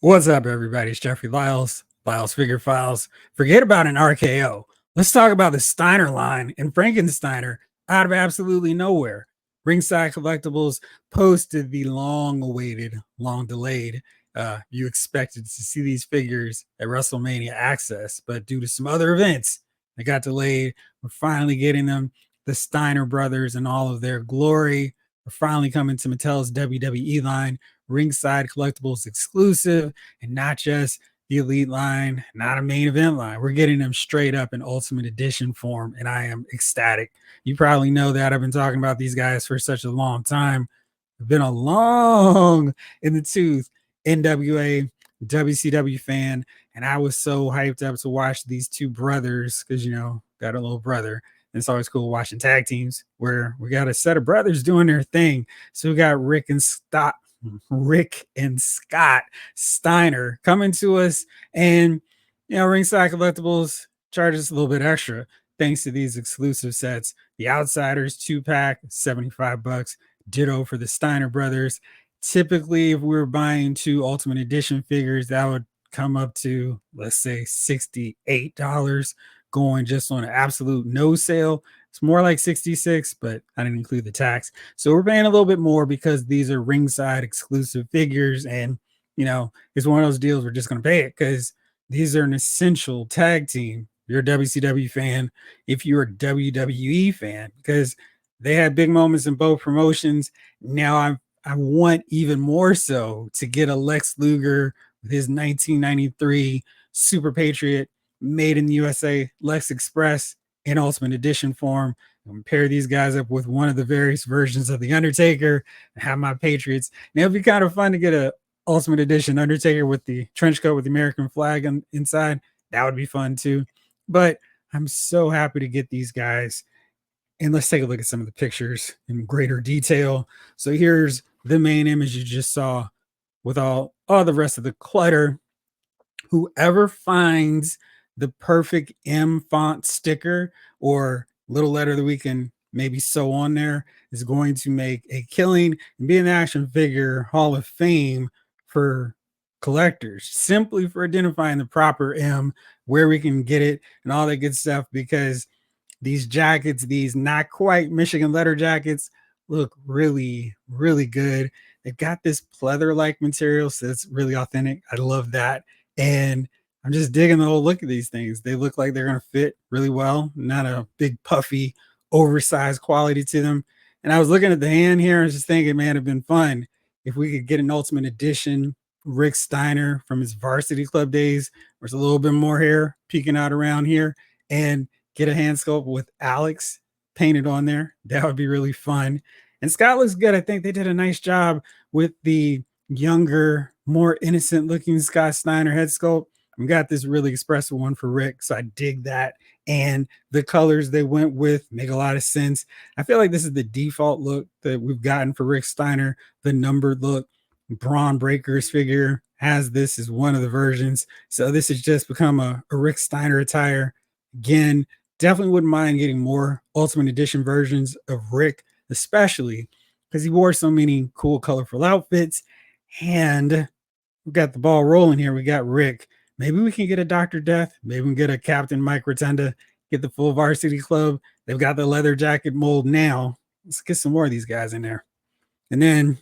What's up, everybody? It's Jeffrey Lyles, Lyles Figure Files. Forget about an RKO. Let's talk about the Steiner line and Frankensteiner out of absolutely nowhere. Ringside Collectibles posted the long awaited, long delayed. You expected to see these figures at WrestleMania Access, but due to some other events, they got delayed. We're finally getting them. The Steiner Brothers and all of their glory. We're finally coming to Mattel's WWE line. Ringside Collectibles exclusive, and not just the Elite line, not a main event line. We're getting them straight up in Ultimate Edition form, and I am ecstatic. You probably know that I've been talking about these guys for such a long time. I've been a long in the tooth NWA WCW fan, and I was so hyped up to watch these two brothers because got a little brother. And it's always cool watching tag teams where we got a set of brothers doing their thing. So we got Rick and Scott Steiner coming to us, and Ringside Collectibles charges a little bit extra thanks to these exclusive sets. The Outsiders 2-pack, $75. Ditto for the Steiner Brothers. Typically, if we were buying two Ultimate Edition figures, that would come up to, let's say, $68, going just on an absolute no sale. It's more like 66, but I didn't include the tax. So we're paying a little bit more because these are ringside exclusive figures. And, it's one of those deals we're just going to pay it because these are an essential tag team. If you're a WCW fan, if you're a WWE fan, because they had big moments in both promotions. Now I want even more so to get a Lex Luger with his 1993 Super Patriot made in the USA Lex Express in Ultimate Edition form. And pair these guys up with one of the various versions of the Undertaker and have my Patriots. Now it'd be kind of fun to get a Ultimate Edition Undertaker with the trench coat with the American flag inside. That would be fun too. But I'm so happy to get these guys. And let's take a look at some of the pictures in greater detail. So here's the main image you just saw with all the rest of the clutter. Whoever finds the perfect M font sticker or little letter that we can maybe sew on there is going to make a killing and be an action figure Hall of Fame for collectors, simply for identifying the proper M, where we can get it, and all that good stuff. Because these jackets, these not quite Michigan leather jackets, look really, really good. They've got this pleather-like material, so it's really authentic. I love that. And I'm just digging the whole look of these things. They look like they're going to fit really well, not a big, puffy, oversized quality to them. And I was looking at the hand here and just thinking, man, it'd been fun if we could get an Ultimate Edition Rick Steiner from his Varsity Club days, where there's a little bit more hair peeking out around here, and get a hand sculpt with Alex painted on there. That would be really fun. And Scott looks good. I think they did a nice job with the younger, more innocent looking Scott Steiner head sculpt. We got this really expressive one for Rick, so I dig that. And the colors they went with make a lot of sense. I feel like this is the default look that we've gotten for Rick Steiner, the numbered look. Braun Breaker's figure has this as one of the versions. So this has just become a Rick Steiner attire. Again, definitely wouldn't mind getting more Ultimate Edition versions of Rick, especially because he wore so many cool, colorful outfits. And we've got the ball rolling here. We got Rick. Maybe we can get a Dr. Death. Maybe we can get a Captain Mike Rotunda, get the full Varsity Club. They've got the leather jacket mold now. Let's get some more of these guys in there. And then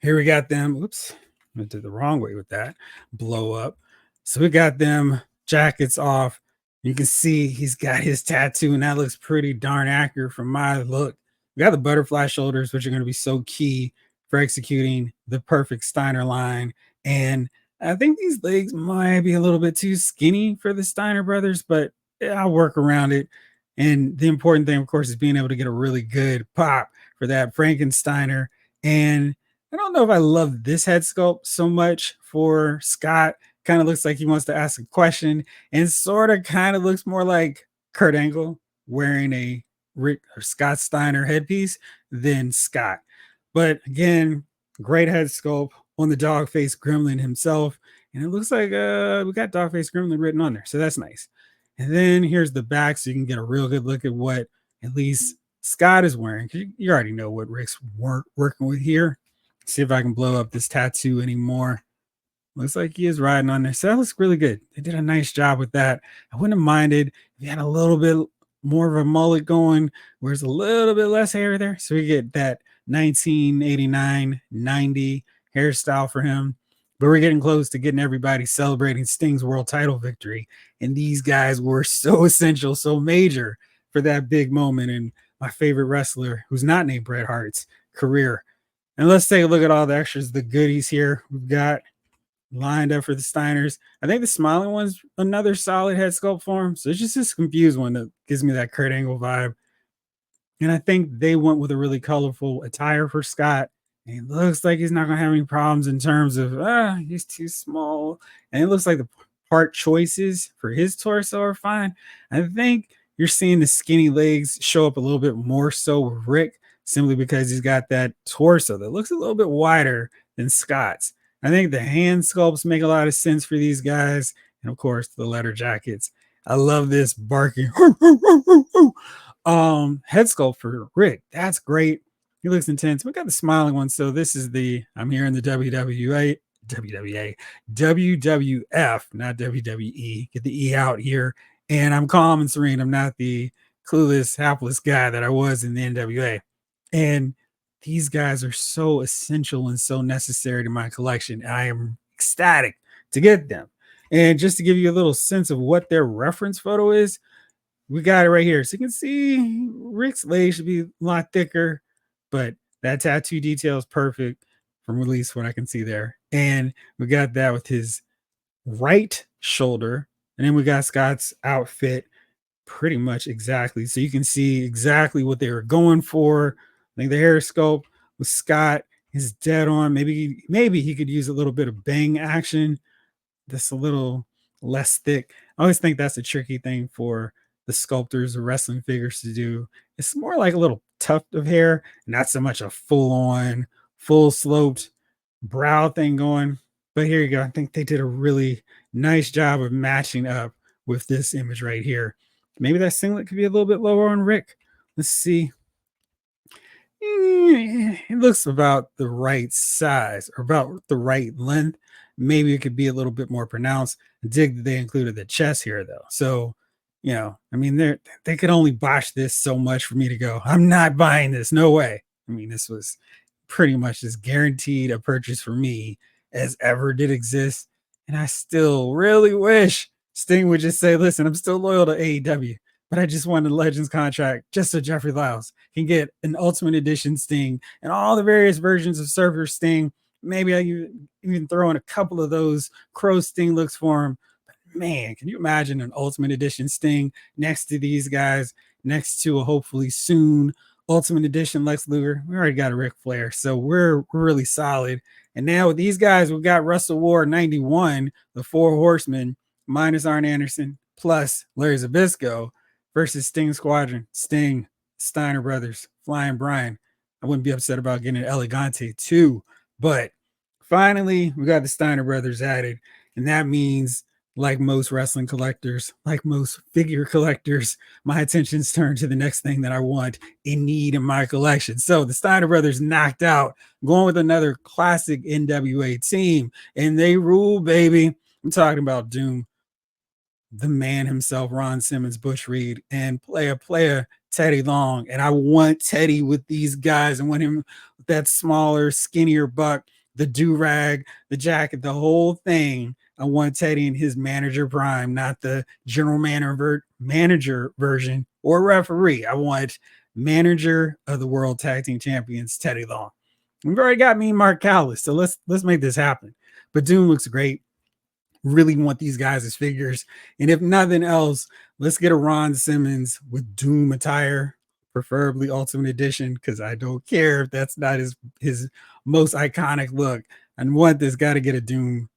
here we got them. Oops, I did the wrong way with that. Blow up. So we got them jackets off. You can see he's got his tattoo, and that looks pretty darn accurate from my look. We got the butterfly shoulders, which are going to be so key for executing the perfect Steiner line. And I think these legs might be a little bit too skinny for the Steiner brothers, but I'll work around it. And the important thing, of course, is being able to get a really good pop for that Frankensteiner. And I don't know if I love this head sculpt so much for Scott. Kind of looks like he wants to ask a question, and sort of kind of looks more like Kurt Angle wearing a Rick or Scott Steiner headpiece than Scott. But again, great head sculpt on the dog face gremlin himself. And it looks like we got dog face gremlin written on there. So that's nice. And then here's the back, so you can get a real good look at what at least Scott is wearing. You already know what Rick's working with here. See if I can blow up this tattoo anymore. Looks like he is riding on there. So that looks really good. They did a nice job with that. I wouldn't have minded if you had a little bit more of a mullet going, where there's a little bit less hair there. So we get that 1989 90 hairstyle for him. But we're getting close to getting everybody celebrating Sting's world title victory. And these guys were so essential, so major for that big moment in my favorite wrestler, who's not named Bret Hart's career. And let's take a look at all the extras, the goodies here we've got lined up for the Steiners. I think the smiling one's another solid head sculpt for him. So it's just this confused one that gives me that Kurt Angle vibe. And I think they went with a really colorful attire for Scott. And it looks like he's not going to have any problems in terms of, he's too small. And it looks like the part choices for his torso are fine. I think you're seeing the skinny legs show up a little bit more so with Rick, simply because he's got that torso that looks a little bit wider than Scott's. I think the hand sculpts make a lot of sense for these guys. And of course, the leather jackets. I love this barking head sculpt for Rick. That's great. He looks intense. We got the smiling one. So this is the, I'm here in the WWF, not WWE. Get the E out here. And I'm calm and serene. I'm not the clueless, hapless guy that I was in the NWA. And these guys are so essential and so necessary to my collection. I am ecstatic to get them. And just to give you a little sense of what their reference photo is, we got it right here. So you can see Rick's leg should be a lot thicker, but that tattoo detail is perfect from at least what I can see there. And we got that with his right shoulder. And then we got Scott's outfit pretty much exactly. So you can see exactly what they were going for. I think the hair sculpt with Scott is dead on. Maybe he could use a little bit of bang action. That's a little less thick. I always think that's a tricky thing for the sculptors of wrestling figures to do. It's more like a little tuft of hair, not so much a full-on, full sloped brow thing going. But here you go. I think they did a really nice job of matching up with this image right here. Maybe that singlet could be a little bit lower on Rick. Let's see. It looks about the right size or about the right length. Maybe it could be a little bit more pronounced. I dig that they included the chest here though. So, I mean, they could only botch this so much for me to go, I'm not buying this. No way. I mean, this was pretty much as guaranteed a purchase for me as ever did exist. And I still really wish Sting would just say, listen, I'm still loyal to AEW, but I just want a Legends contract just so Jeffrey Lyles can get an Ultimate Edition Sting and all the various versions of Surfer Sting. Maybe I even throw in a couple of those Crow Sting looks for him. But man, can you imagine an Ultimate Edition Sting next to these guys, next to a hopefully soon Ultimate Edition Lex Luger? We already got a Ric Flair, so we're really solid. And now with these guys, we've got Russell War 91, the Four Horsemen, minus Arn Anderson, plus Larry Zbyszko, versus Sting Squadron, Sting, Steiner Brothers, Flying Brian. I wouldn't be upset about getting an Elegante too, but finally we got the Steiner Brothers added, and that means, like most wrestling collectors, like most figure collectors, my attention's turned to the next thing that I want and need in my collection. So the Steiner Brothers knocked out, going with another classic NWA team, and they rule, baby. I'm talking about Doom, the man himself, Ron Simmons, Bush Reed, and player Teddy Long. And I want Teddy with these guys. I want him with that smaller, skinnier buck, the do-rag, the jacket, the whole thing. I want Teddy in his manager prime, not the general manager version or referee. I want manager of the World Tag Team Champions, Teddy Long. We've already got me and Mark Callis, so let's make this happen. But Doom looks great. Really want these guys as figures. And if nothing else, let's get a Ron Simmons with Doom attire, preferably Ultimate Edition, because I don't care if that's not his most iconic look. And want this guy to get a Doom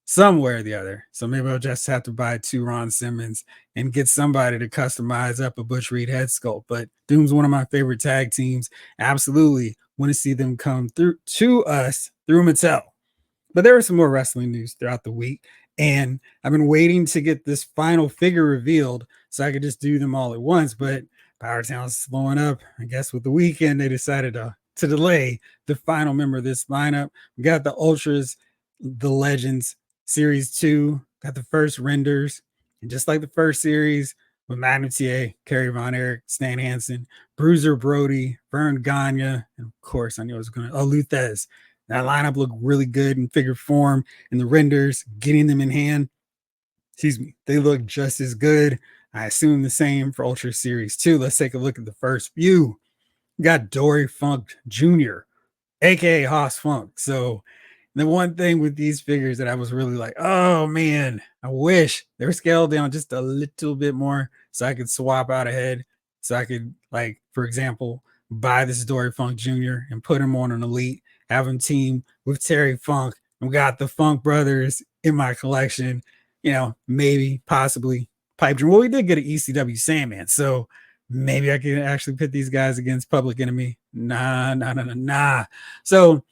somewhere or the other. So maybe I'll just have to buy 2 Ron Simmons and get somebody to customize up a Bush Reed head sculpt. But Doom's one of my favorite tag teams. Absolutely want to see them come through to us through Mattel. But there was some more wrestling news throughout the week, and I've been waiting to get this final figure revealed so I could just do them all at once. But PowerTown's slowing up. I guess with the weekend, they decided to delay the final member of this lineup. We got the Ultras, the Legends, Series 2 got the first renders, and just like the first series with Magnum TA, Kerry Von Erich, Stan Hansen, Bruiser Brody, Vern Gagne, and of course I knew I was going to Luthez. That lineup looked really good in figure form, and the renders, getting them in hand, excuse me, they look just as good. I assume the same for Ultra Series 2. Let's take a look at the first few. We got Dory Funk Jr., aka Haas Funk. So the one thing with these figures that I was really like, oh man, I wish they were scaled down just a little bit more so I could swap out a head. So I could, like, for example, buy this Dory Funk Jr. and put him on an elite, have him team with Terry Funk. And we got the Funk brothers in my collection, maybe, possibly Pipe Dream. Well, we did get an ECW Sandman. So maybe I could actually pit these guys against Public Enemy. Nah. So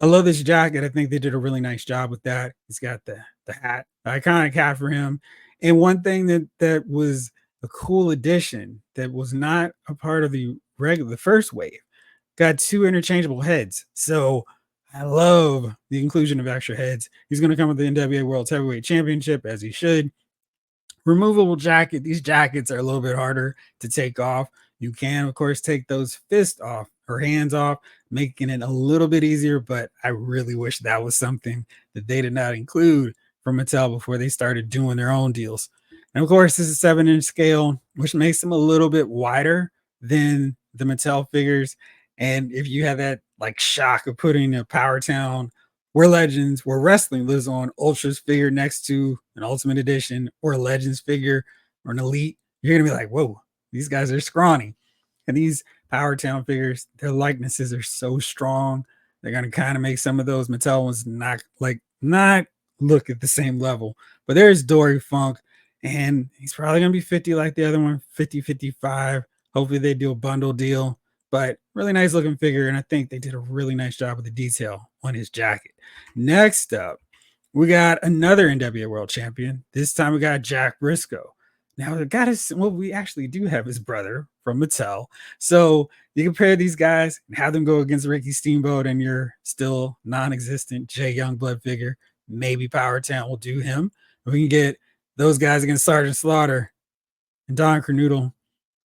I love this jacket. I think they did a really nice job with that. He's got the hat, the iconic hat for him. And one thing that was a cool addition that was not a part of the first wave, got 2 interchangeable heads. So I love the inclusion of extra heads. He's going to come with the NWA World Heavyweight Championship, as he should. Removable jacket. These jackets are a little bit harder to take off. You can, of course, take those fists off or hands off, making it a little bit easier, but I really wish that was something that they did not include from Mattel before they started doing their own deals. And of course, this is 7-inch scale, which makes them a little bit wider than the Mattel figures. And if you have that like shock of putting a PowerTown where wrestling lives on Ultra's figure next to an Ultimate Edition or a Legends figure or an Elite, you're gonna be like, whoa, these guys are scrawny. And these PowerTown figures, their likenesses are so strong. They're gonna kind of make some of those Mattel ones not look at the same level. But there's Dory Funk, and he's probably gonna be 50 like the other one, 50, 55. Hopefully they do a bundle deal. But really nice looking figure, and I think they did a really nice job with the detail on his jacket. Next up, we got another NWA World Champion. This time we got Jack Briscoe. Now, we actually do have his brother from Mattel. So you compare these guys and have them go against Ricky Steamboat and your still non-existent Jay Youngblood figure. Maybe PowerTown will do him. We can get those guys against Sergeant Slaughter and Don Kernoodle.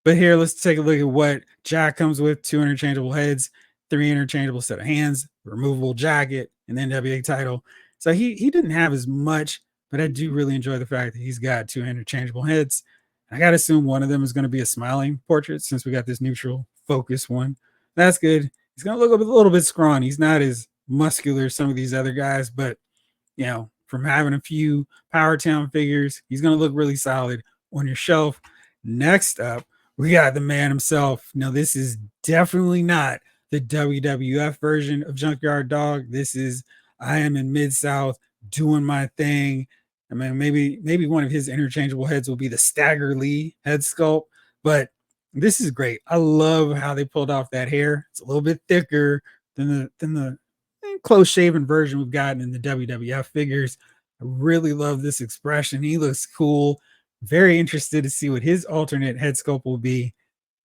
But here, let's take a look at what Jack comes with: 2 interchangeable heads, 3 interchangeable set of hands, removable jacket, and the NWA title. So he didn't have as much, but I do really enjoy the fact that he's got 2 interchangeable heads. I got to assume one of them is going to be a smiling portrait since we got this neutral focus one. That's good. He's going to look a little bit scrawny. He's not as muscular as some of these other guys, but, from having a few PowerTown figures, he's going to look really solid on your shelf. Next up, we got the man himself. Now, this is definitely not the WWF version of Junkyard Dog. This is, I am in Mid-South doing my thing. I mean, maybe one of his interchangeable heads will be the Stagger Lee head sculpt, but this is great. I love how they pulled off that hair. It's a little bit thicker than the close shaven version we've gotten in the WWF figures. I really love this expression. He looks cool. Very interested to see what his alternate head sculpt will be.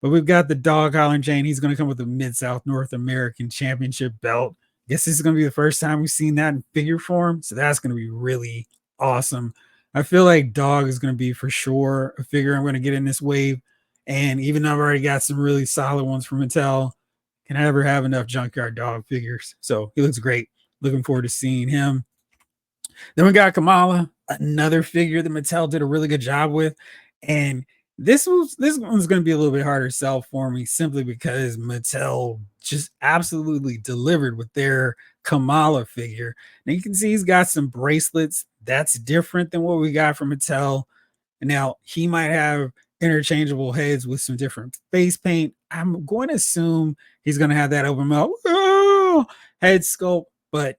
But we've got the dog collar chain. He's going to come with the Mid-South North American Championship belt. I guess this is going to be the first time we've seen that in figure form. So that's going to be really awesome. I feel like Dog is going to be for sure a figure I'm going to get in this wave. And even though I've already got some really solid ones from Mattel, can I ever have enough Junkyard Dog figures? So he looks great. Looking forward to seeing him. Then we got Kamala, another figure that Mattel did a really good job with. And this one's going to be a little bit harder to sell for me simply because Mattel just absolutely delivered with their Kamala figure. Now you can see he's got some bracelets. That's different than what we got from Mattel. And now he might have interchangeable heads with some different face paint. I'm going to assume he's going to have that open mouth head sculpt, but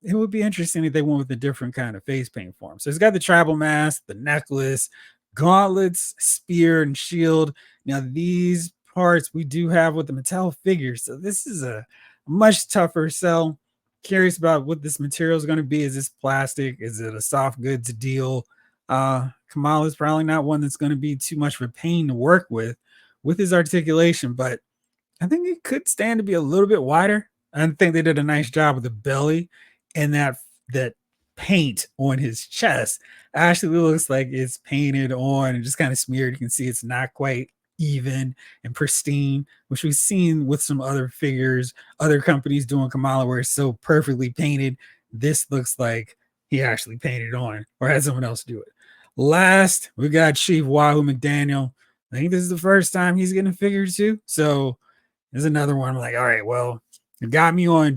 it would be interesting if they went with a different kind of face paint for him. So he's got the tribal mask, the necklace, gauntlets, spear, and shield. Now, these parts we do have with the Mattel figures. So this is a much tougher sell. Curious about what this material is going to be. Is this plastic? Is it a soft goods deal? Kamala is probably not one that's going to be too much of a pain to work with his articulation, but I think it could stand to be a little bit wider. I think they did a nice job with the belly and that paint on his chest actually looks like it's painted on and just kind of smeared. You can see it's not quite even and pristine, which we've seen with some other figures, other companies doing Kamala where it's so perfectly painted. This looks like he actually painted on or had someone else do it. Last, we got Chief Wahoo McDaniel. I think this is the first time he's getting a figure too. So there's another one. I'm like, all right, well, it got me on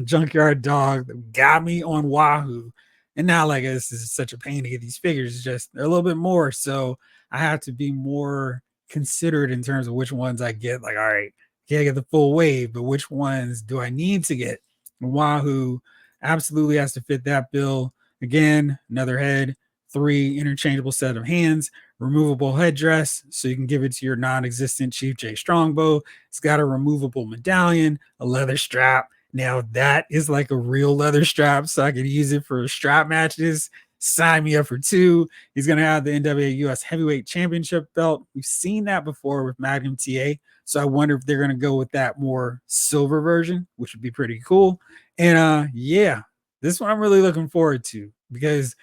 Junkyard Dog, got me on Wahoo. And now, like, this is such a pain to get these figures. It's just they're a little bit more. So I have to be more considerate in terms of which ones I get. Like, all right, can't get the full wave, but which ones do I need to get? Wahoo absolutely has to fit that bill. Again, another head, 3 interchangeable set of hands, removable headdress, so you can give it to your non-existent Chief J Strongbow. It's got a removable medallion, a leather strap. Now that is like a real leather strap, so I could use it for strap matches. Sign me up for 2. He's going to have the NWA US Heavyweight Championship belt. We've seen that before with Magnum TA, so I wonder if they're going to go with that more silver version, which would be pretty cool. And yeah, this one I'm really looking forward to because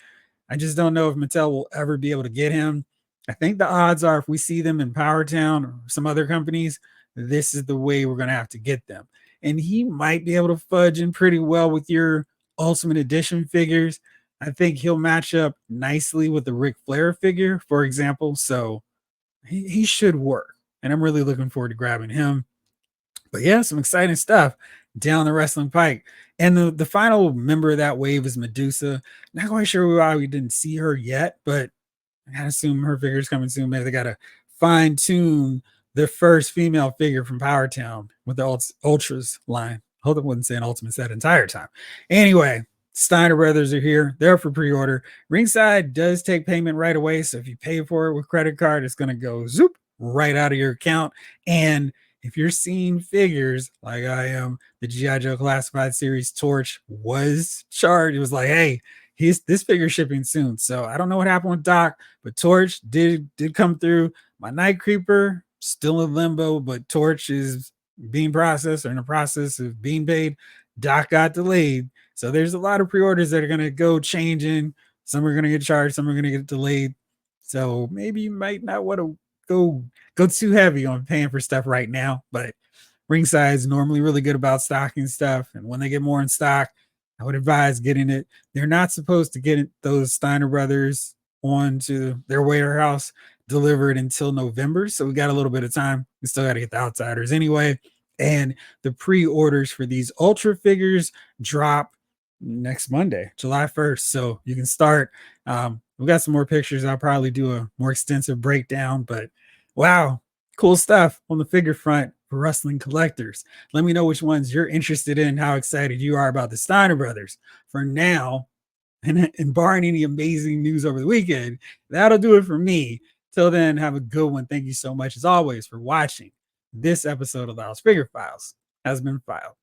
I just don't know if Mattel will ever be able to get him. I think the odds are if we see them in PowerTown or some other companies, this is the way we're going to have to get them. And he might be able to fudge in pretty well with your Ultimate Edition figures. I think he'll match up nicely with the Ric Flair figure, for example. So he should work. And I'm really looking forward to grabbing him. But yeah, some exciting stuff down the wrestling pike. And the final member of that wave is Medusa. Not quite sure why we didn't see her yet, but I gotta assume her figure's coming soon. Maybe they gotta fine tune the first female figure from PowerTown with the Ultras line. Hope it wasn't saying Ultimates that entire time. Anyway, Steiner Brothers are here. They're for pre-order. Ringside does take payment right away, so if you pay for it with credit card, it's gonna go zoop right out of your account. And if you're seeing figures like I am, the G.I. Joe Classified Series Torch was charged. It was like, hey, this figure shipping soon. So I don't know what happened with Doc, but Torch did come through. My Night Creeper still in limbo, but Torch is being processed or in the process of being paid. Doc got delayed. So there's a lot of pre-orders that are going to go changing. Some are going to get charged, some are going to get delayed. So maybe you might not want to go too heavy on paying for stuff right now, but Ringside is normally really good about stocking stuff, and when they get more in stock, I would advise getting it. They're not supposed to get those Steiner Brothers onto their warehouse delivered until November, so we got a little bit of time. We still got to get the outsiders anyway, and the pre-orders for these Ultra figures drop next Monday, July 1st, so you can start. We got some more pictures. I'll probably do a more extensive breakdown, but wow, cool stuff on the figure front for wrestling collectors. Let me know which ones you're interested in, how excited you are about the Steiner Brothers. For now, and barring any amazing news over the weekend, that'll do it for me. Till then, have a good one. Thank you so much, as always, for watching. This episode of Lyle's Figure Files has been filed.